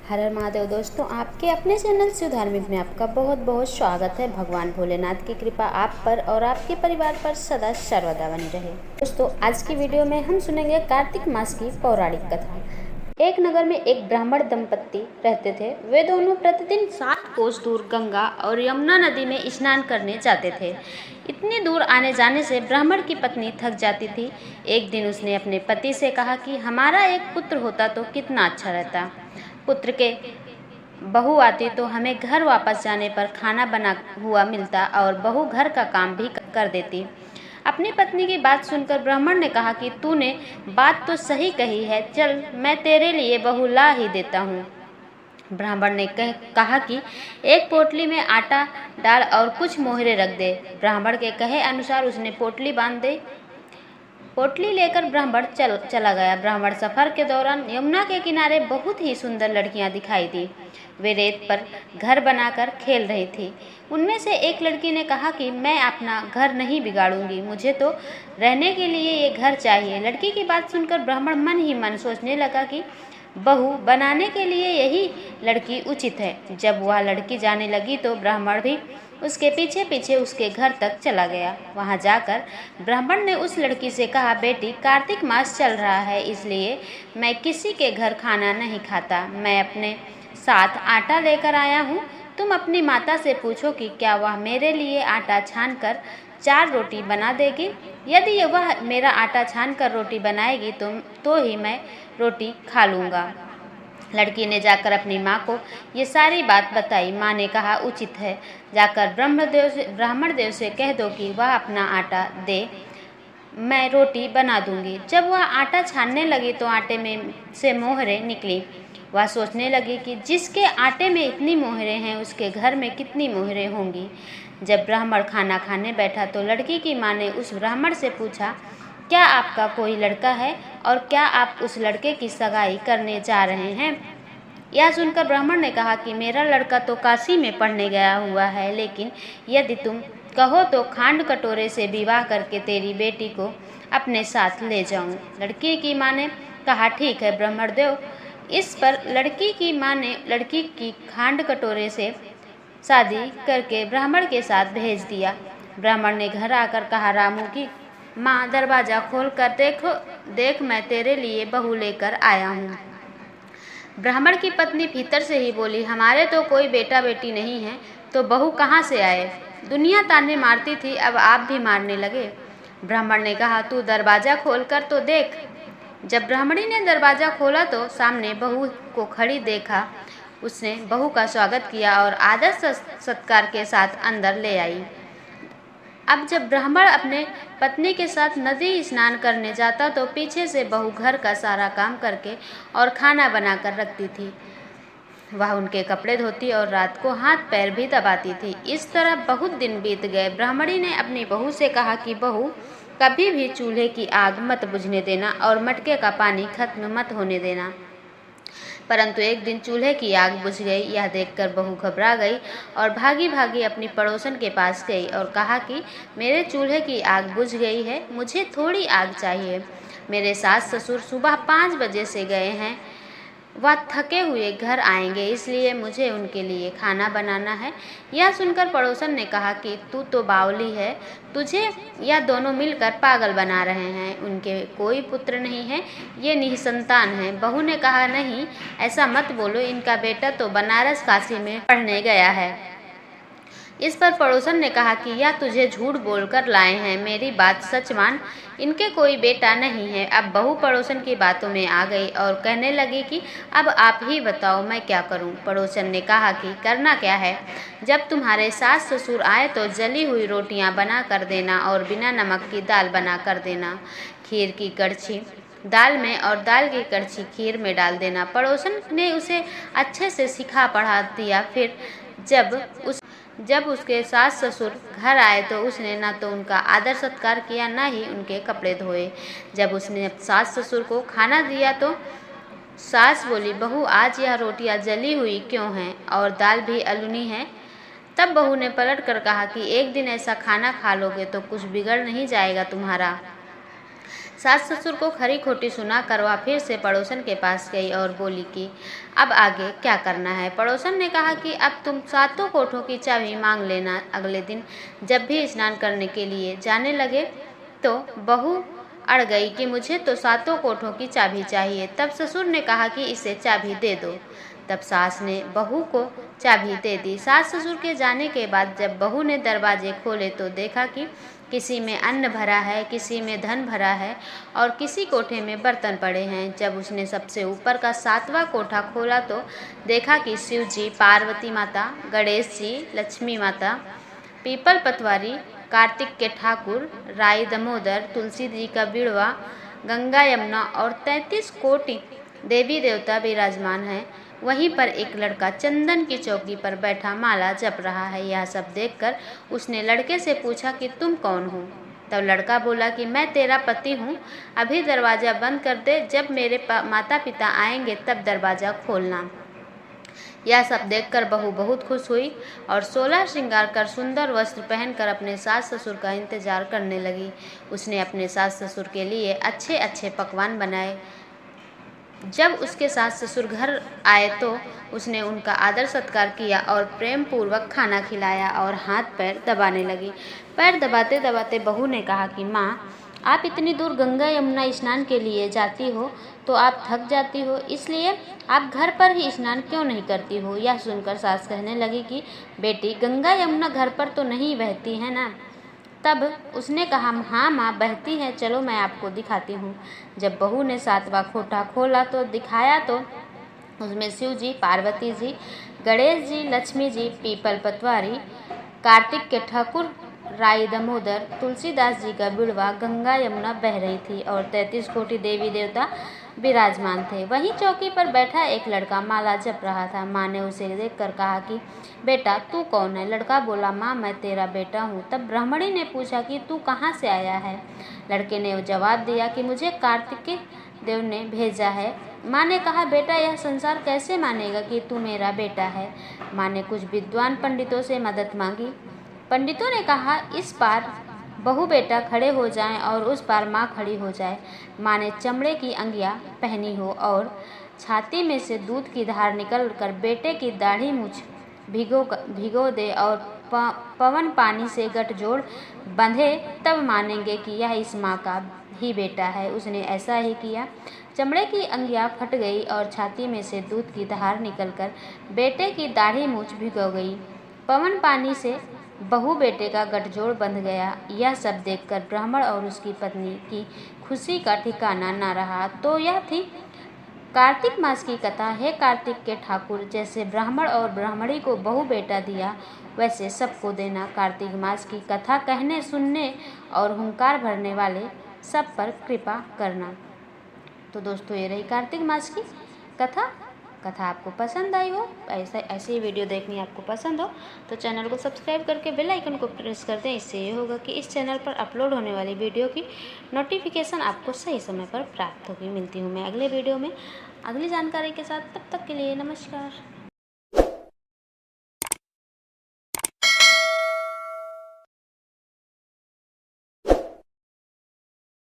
हर हर महादेव दोस्तों, आपके अपने चैनल शिव धार्मिक में आपका बहुत बहुत स्वागत है। भगवान भोलेनाथ की कृपा आप पर और आपके परिवार पर सदा सर्वदा बनी रहे। दोस्तों, आज की वीडियो में हम सुनेंगे कार्तिक मास की पौराणिक कथा। एक नगर में एक ब्राह्मण दंपत्ति रहते थे। वे दोनों प्रतिदिन 7 कोस दूर गंगा और यमुना नदी में स्नान करने जाते थे। इतनी दूर आने जाने से ब्राह्मण की पत्नी थक जाती थी। एक दिन उसने अपने पति से कहा कि हमारा एक पुत्र होता तो कितना अच्छा रहता। पुत्र के बहू आती तो हमें घर वापस जाने पर खाना बना हुआ मिलता और बहू घर का काम भी कर देती। अपनी पत्नी की बात सुनकर ब्राह्मण ने कहा कि तूने बात तो सही कही है, चल मैं तेरे लिए बहू ला ही देता हूँ। ब्राह्मण ने कहा कि एक पोटली में आटा डाल और कुछ मोहरे रख दे। ब्राह्मण के कहे अनुसार उसने पोटली बांध दी। पोटली लेकर ब्राह्मण चला गया। ब्राह्मण सफर के दौरान यमुना के किनारे बहुत ही सुंदर लड़कियां दिखाई दी। वे रेत पर घर बनाकर खेल रही थी। उनमें से एक लड़की ने कहा कि मैं अपना घर नहीं बिगाड़ूंगी, मुझे तो रहने के लिए ये घर चाहिए। लड़की की बात सुनकर ब्राह्मण मन ही मन सोचने लगा कि बहू बनाने के लिए यही लड़की उचित है। जब वह लड़की जाने लगी तो ब्राह्मण भी उसके पीछे पीछे उसके घर तक चला गया। वहां जाकर ब्राह्मण ने उस लड़की से कहा, बेटी, कार्तिक मास चल रहा है, इसलिए मैं किसी के घर खाना नहीं खाता। मैं अपने साथ आटा लेकर आया हूँ। तुम अपनी माता से पूछो कि क्या वह मेरे लिए आटा छानकर 4 रोटी बना देगी। यदि वह मेरा आटा छानकर रोटी बनाएगी तो ही मैं रोटी खा लूँगा। लड़की ने जाकर अपनी माँ को ये सारी बात बताई। माँ ने कहा, उचित है, जाकर ब्राह्मण देव से कह दो कि वह अपना आटा दे, मैं रोटी बना दूंगी। जब वह आटा छानने लगी तो आटे में से मोहरें निकली। वह सोचने लगी कि जिसके आटे में इतनी मोहरें हैं उसके घर में कितनी मोहरें होंगी। जब ब्राह्मण खाना खाने बैठा तो लड़की की माँ ने उस ब्राह्मण से पूछा, क्या आपका कोई लड़का है और क्या आप उस लड़के की सगाई करने जा रहे हैं। यह सुनकर ब्राह्मण ने कहा कि मेरा लड़का तो काशी में पढ़ने गया हुआ है, लेकिन यदि तुम कहो तो खांड कटोरे से विवाह करके तेरी बेटी को अपने साथ ले जाऊं। लड़की की माँ ने कहा, ठीक है ब्राह्मण देव। इस पर लड़की की माँ ने लड़की की खांड कटोरे से शादी करके ब्राह्मण के साथ भेज दिया। ब्राह्मण ने घर आकर कहा, रामू की माँ, दरवाजा खोल कर देख मैं तेरे लिए बहू लेकर आया हूँ। ब्राह्मण की पत्नी भीतर से ही बोली, हमारे तो कोई बेटा बेटी नहीं है, तो बहू कहाँ से आए। दुनिया ताने मारती थी, अब आप भी मारने लगे। ब्राह्मण ने कहा, तू दरवाजा खोल कर तो देख। जब ब्राह्मणी ने दरवाजा खोला तो सामने बहू को खड़ी देखा। उसने बहू का स्वागत किया और आदर सत्कार के साथ अंदर ले आई। अब जब ब्राह्मण अपने पत्नी के साथ नदी स्नान करने जाता तो पीछे से बहू घर का सारा काम करके और खाना बनाकर रखती थी। वह उनके कपड़े धोती और रात को हाथ पैर भी दबाती थी। इस तरह बहुत दिन बीत गए। ब्राह्मणी ने अपनी बहू से कहा कि बहू, कभी भी चूल्हे की आग मत बुझने देना और मटके का पानी खत्म मत होने देना। परंतु एक दिन चूल्हे की आग बुझ गई। यह देखकर बहू घबरा गई और भागी भागी अपनी पड़ोसन के पास गई और कहा कि मेरे चूल्हे की आग बुझ गई है, मुझे थोड़ी आग चाहिए। मेरे सास ससुर सुबह 5 बजे से गए हैं, वह थके हुए घर आएंगे, इसलिए मुझे उनके लिए खाना बनाना है। यह सुनकर पड़ोसन ने कहा कि तू तो बावली है, तुझे यह दोनों मिलकर पागल बना रहे हैं। उनके कोई पुत्र नहीं है, ये निसंतान है। बहू ने कहा, नहीं ऐसा मत बोलो, इनका बेटा तो बनारस काशी में पढ़ने गया है। इस पर पड़ोसन ने कहा कि यह तुझे झूठ बोलकर लाए हैं, मेरी बात सच मान, इनके कोई बेटा नहीं है। अब बहू पड़ोसन की बातों में आ गई और कहने लगी कि अब आप ही बताओ मैं क्या करूं। पड़ोसन ने कहा कि करना क्या है, जब तुम्हारे सास ससुर आए तो जली हुई रोटियां बना कर देना और बिना नमक की दाल बना कर देना। खीर की कड़छी दाल में और दाल की कड़छी खीर में डाल देना। पड़ोसन ने उसे अच्छे से सिखा पढ़ा दिया। फिर जब उसके सास ससुर घर आए तो उसने न तो उनका आदर सत्कार किया, न ही उनके कपड़े धोए। जब उसने सास ससुर को खाना दिया तो सास बोली, बहू आज यह रोटियां जली हुई क्यों हैं और दाल भी अलूनी है। तब बहू ने पलट कर कहा कि एक दिन ऐसा खाना खा लोगे तो कुछ बिगड़ नहीं जाएगा तुम्हारा। सास ससुर को खरी खोटी सुनाकर वह फिर से पड़ोसन के पास गई और बोली कि अब आगे क्या करना है। पड़ोसन ने कहा कि अब तुम सातों कोठों की चाबी मांग लेना। अगले दिन जब भी स्नान करने के लिए जाने लगे तो बहू अड़ गई कि मुझे तो सातों कोठों की चाबी चाहिए। तब ससुर ने कहा कि इसे चाबी दे दो। तब सास ने बहू को चाबी दे दी। सास ससुर के जाने के बाद जब बहू ने दरवाजे खोले तो देखा कि किसी में अन्न भरा है, किसी में धन भरा है और किसी कोठे में बर्तन पड़े हैं। जब उसने सबसे ऊपर का 7वां कोठा खोला तो देखा कि शिव जी, पार्वती माता, गणेश जी, लक्ष्मी माता, पीपल पतवारी, कार्तिक के ठाकुर, राई दामोदर, तुलसी जी का बिड़वा, गंगा यमुना और 33 कोटि देवी देवता विराजमान हैं। वहीं पर एक लड़का चंदन की चौकी पर बैठा माला जप रहा है। यह सब देखकर उसने लड़के से पूछा कि तुम कौन हो। तब लड़का बोला कि मैं तेरा पति हूँ, अभी दरवाज़ा बंद कर दे, जब मेरे माता पिता आएंगे तब दरवाज़ा खोलना। यह सब देखकर बहू बहुत खुश हुई और 16 श्रृंगार कर सुंदर वस्त्र पहनकर अपने सास ससुर का इंतजार करने लगी। उसने अपने सास ससुर के लिए अच्छे अच्छे पकवान बनाए। जब उसके सास ससुर घर आए तो उसने उनका आदर सत्कार किया और प्रेम पूर्वक खाना खिलाया और हाथ पैर दबाने लगी। पैर दबाते दबाते बहू ने कहा कि माँ, आप इतनी दूर गंगा यमुना स्नान के लिए जाती हो तो आप थक जाती हो, इसलिए आप घर पर ही स्नान क्यों नहीं करती हो। यह सुनकर सास कहने लगी कि बेटी, गंगा यमुना घर पर तो नहीं बहती है ना। तब उसने कहा, हाँ माँ, बहती है, चलो मैं आपको दिखाती हूँ। जब बहू ने 7वां कोठा खोला तो दिखाया तो उसमें शिव जी, पार्वती जी, गणेश जी, लक्ष्मी जी, पीपल पतवारी, कार्तिक के ठाकुर, राई दामोदर, तुलसीदास जी का बिड़वा, गंगा यमुना बह रही थी और 33 कोटि देवी देवता विराजमान थे। वहीं चौकी पर बैठा एक लड़का माला जप रहा था। माँ ने उसे देखकर कहा कि बेटा, तू कौन है। लड़का बोला, माँ, मैं तेरा बेटा हूँ। तब ब्राह्मणी ने पूछा कि तू कहाँ से आया है। लड़के ने जवाब दिया कि मुझे कार्तिक देव ने भेजा है। माँ ने कहा, बेटा, यह संसार कैसे मानेगा कि तू मेरा बेटा है। माँ ने कुछ विद्वान पंडितों से मदद मांगी। पंडितों ने कहा, इस पार बहू बेटा खड़े हो जाएं और उस पार माँ खड़ी हो जाए। माँ ने चमड़े की अंगिया पहनी हो और छाती में से दूध की धार निकल कर बेटे की दाढ़ी मूछ भिगो दे और पवन पानी से गठजोड़ बंधे, तब मानेंगे कि यह इस माँ का ही बेटा है। उसने ऐसा ही किया। चमड़े की अंगिया फट गई और छाती में से दूध की धार निकलकर बेटे की दाढ़ी मूछ भिगो गई। पवन पानी से बहू बेटे का गठजोड़ बंध गया। यह सब देखकर ब्राह्मण और उसकी पत्नी की खुशी का ठिकाना न रहा। तो यह थी कार्तिक मास की कथा। हे कार्तिक के ठाकुर, जैसे ब्राह्मण और ब्राह्मणी को बहू बेटा दिया, वैसे सबको देना। कार्तिक मास की कथा कहने, सुनने और हुंकार भरने वाले सब पर कृपा करना। तो दोस्तों, ये रही कार्तिक मास की कथा। आपको पसंद आई हो, ऐसे ही वीडियो देखनी आपको पसंद हो तो चैनल को सब्सक्राइब करके बेल आइकन को प्रेस कर दें। इससे ये होगा कि इस चैनल पर अपलोड होने वाली वीडियो की नोटिफिकेशन आपको सही समय पर प्राप्त होगी। मिलती हूँ मैं अगले वीडियो में अगली जानकारी के साथ। तब तक के लिए नमस्कार।